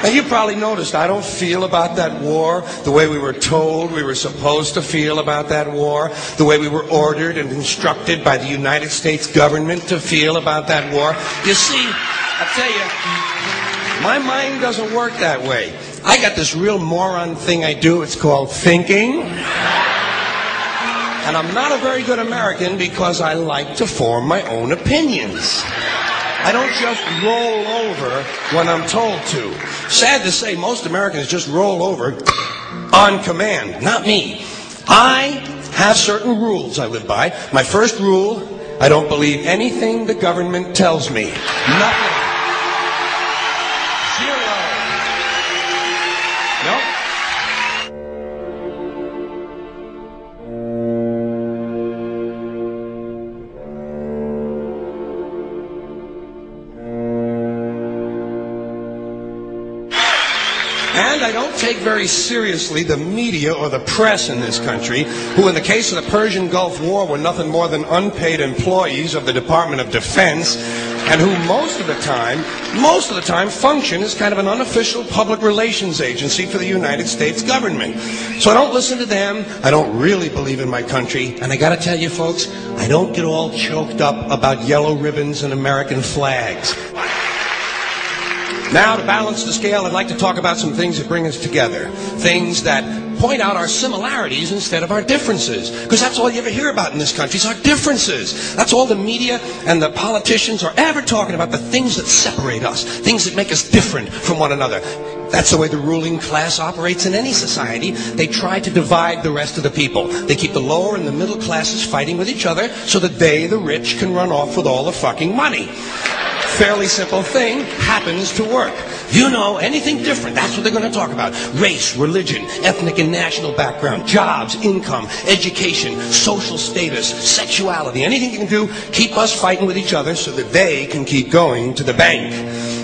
Now, you probably noticed I don't feel about that war the way we were told we were supposed to feel about that war, the way we were ordered and instructed by the United States government to feel about that war. You see, I tell you, my mind doesn't work that way. I got this real moron thing I do. It's called thinking. And I'm not a very good American because I like to form my own opinions. I don't just roll over when I'm told to. Sad to say, most Americans just roll over on command. Not me. I have certain rules I live by. My first rule, I don't believe anything the government tells me. Nothing. Zero. Nope. And I don't take very seriously the media or the press in this country, who in the case of the Persian Gulf War were nothing more than unpaid employees of the Department of Defense, and who most of the time function as kind of an unofficial public relations agency for the United States government. So I don't listen to them. I don't really believe in my country. And I gotta tell you folks, I don't get all choked up about yellow ribbons and American flags. Now, to balance the scale, I'd like to talk about some things that bring us together. Things that point out our similarities instead of our differences. Because that's all you ever hear about in this country is our differences. That's all the media and the politicians are ever talking about, the things that separate us, things that make us different from one another. That's the way the ruling class operates in any society. They try to divide the rest of the people. They keep the lower and the middle classes fighting with each other so that they, the rich, can run off with all the fucking money. Fairly simple thing, happens to work. You know, anything different, that's what they're going to talk about. Race, religion, ethnic and national background, jobs, income, education, social status, sexuality, anything you can do, keep us fighting with each other so that they can keep going to the bank.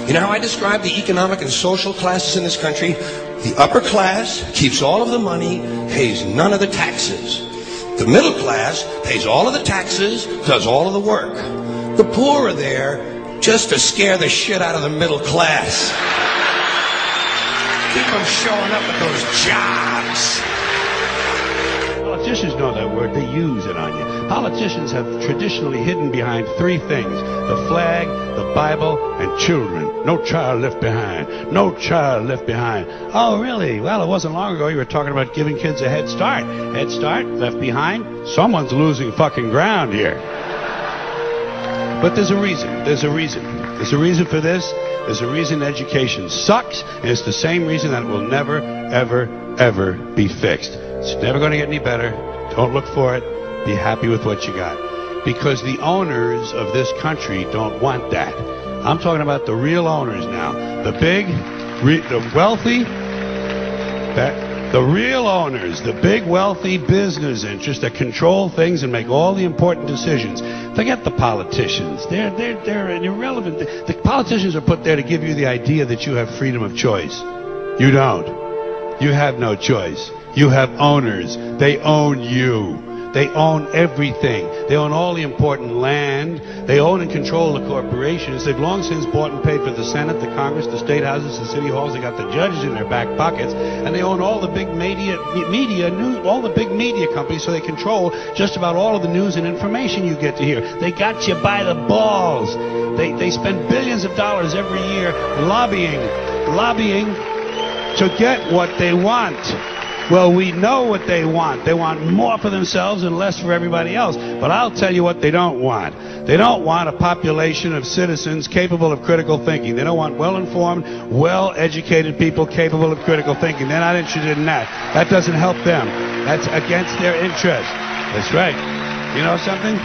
You know how I describe the economic and social classes in this country? The upper class keeps all of the money, pays none of the taxes. The middle class pays all of the taxes, does all of the work. The poor are there just to scare the shit out of the middle class. Keep them showing up at those jobs. Politicians know that word. They use it on you. Politicians have traditionally hidden behind three things: the flag, the Bible, and children. No child left behind. No child left behind. Oh, really? Well, it wasn't long ago you were talking about giving kids a head start. Head start, left behind? Someone's losing fucking ground here. But there's a reason. There's a reason. There's a reason for this. There's a reason education sucks. And it's the same reason that it will never, ever, ever be fixed. It's never going to get any better. Don't look for it. Be happy with what you got. Because the owners of this country don't want that. I'm talking about the real owners now. The big, the wealthy, the real owners, the big wealthy business interests that control things and make all the important decisions. Forget the politicians. They're irrelevant. The politicians are put there to give you the idea that you have freedom of choice. You don't. You have no choice. You have owners. They own you. They own everything. They own all the important land. They own and control the corporations. They've long since bought and paid for the Senate, the Congress, the state houses, the city halls. They got the judges in their back pockets, and they own all the big all the big media companies. So they control just about all of the news and information you get to hear. They got you by the balls. They spend billions of dollars every year lobbying to get what they want. Well, we know what they want. They want more for themselves and less for everybody else. But I'll tell you what they don't want. They don't want a population of citizens capable of critical thinking. They don't want well-informed, well-educated people capable of critical thinking. They're not interested in that. That doesn't help them. That's against their interest. That's right. You know something?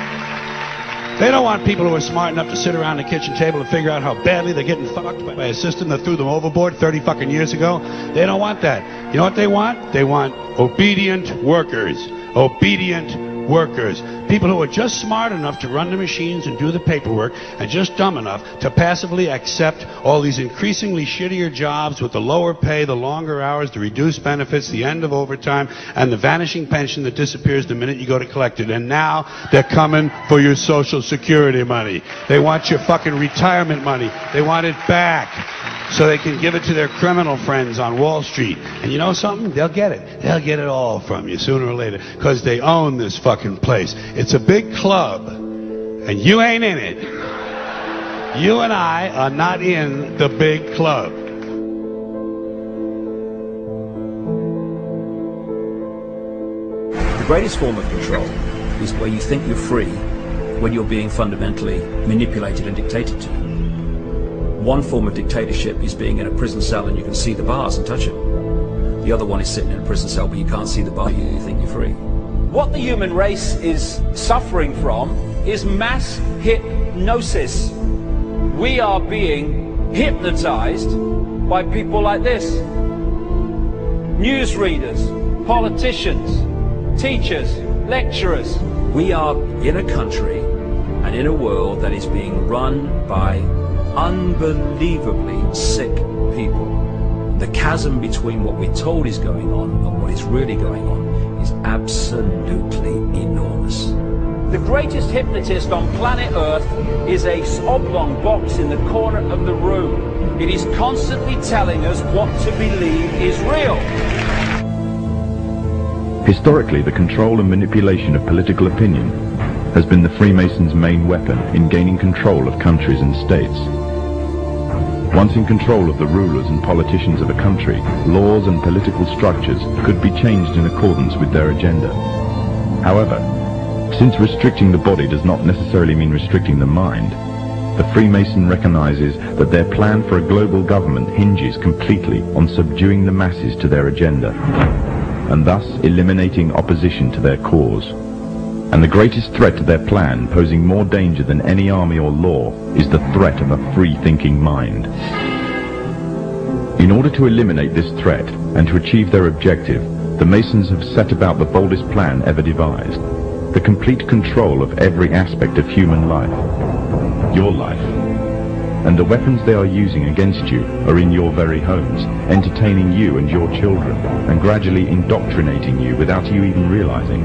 They don't want people who are smart enough to sit around the kitchen table and figure out how badly they're getting fucked by a system that threw them overboard 30 fucking years ago. They don't want that. You know what they want? They want obedient workers. Obedient workers, people who are just smart enough to run the machines and do the paperwork, and just dumb enough to passively accept all these increasingly shittier jobs with the lower pay, the longer hours, the reduced benefits, the end of overtime, and the vanishing pension that disappears the minute you go to collect it. And now they're coming for your Social Security money. They want your fucking retirement money. They want it back so they can give it to their criminal friends on Wall Street. And you know something? They'll get it. They'll get it all from you sooner or later, because they own this fucking place. It's a big club, and you ain't in it. You and I are not in the big club. The greatest form of control is where you think you're free when you're being fundamentally manipulated and dictated to. One form of dictatorship is being in a prison cell and you can see the bars and touch them. The other one is sitting in a prison cell but you can't see the bar, you think you're free. What the human race is suffering from is mass hypnosis. We are being hypnotized by people like this. Newsreaders, politicians, teachers, lecturers. We are in a country and in a world that is being run by unbelievably sick people. The chasm between what we're told is going on and what is really going on is absolutely enormous. The greatest hypnotist on planet Earth is a oblong box in the corner of the room. It is constantly telling us what to believe is real. Historically, the control and manipulation of political opinion has been the Freemasons' main weapon in gaining control of countries and states. Once in control of the rulers and politicians of a country, laws and political structures could be changed in accordance with their agenda. However, since restricting the body does not necessarily mean restricting the mind, the Freemason recognizes that their plan for a global government hinges completely on subduing the masses to their agenda, and thus eliminating opposition to their cause. And the greatest threat to their plan, posing more danger than any army or law, is the threat of a free-thinking mind. In order to eliminate this threat and to achieve their objective, the Masons have set about the boldest plan ever devised: the complete control of every aspect of human life, your life. And the weapons they are using against you are in your very homes, entertaining you and your children, and gradually indoctrinating you without you even realizing.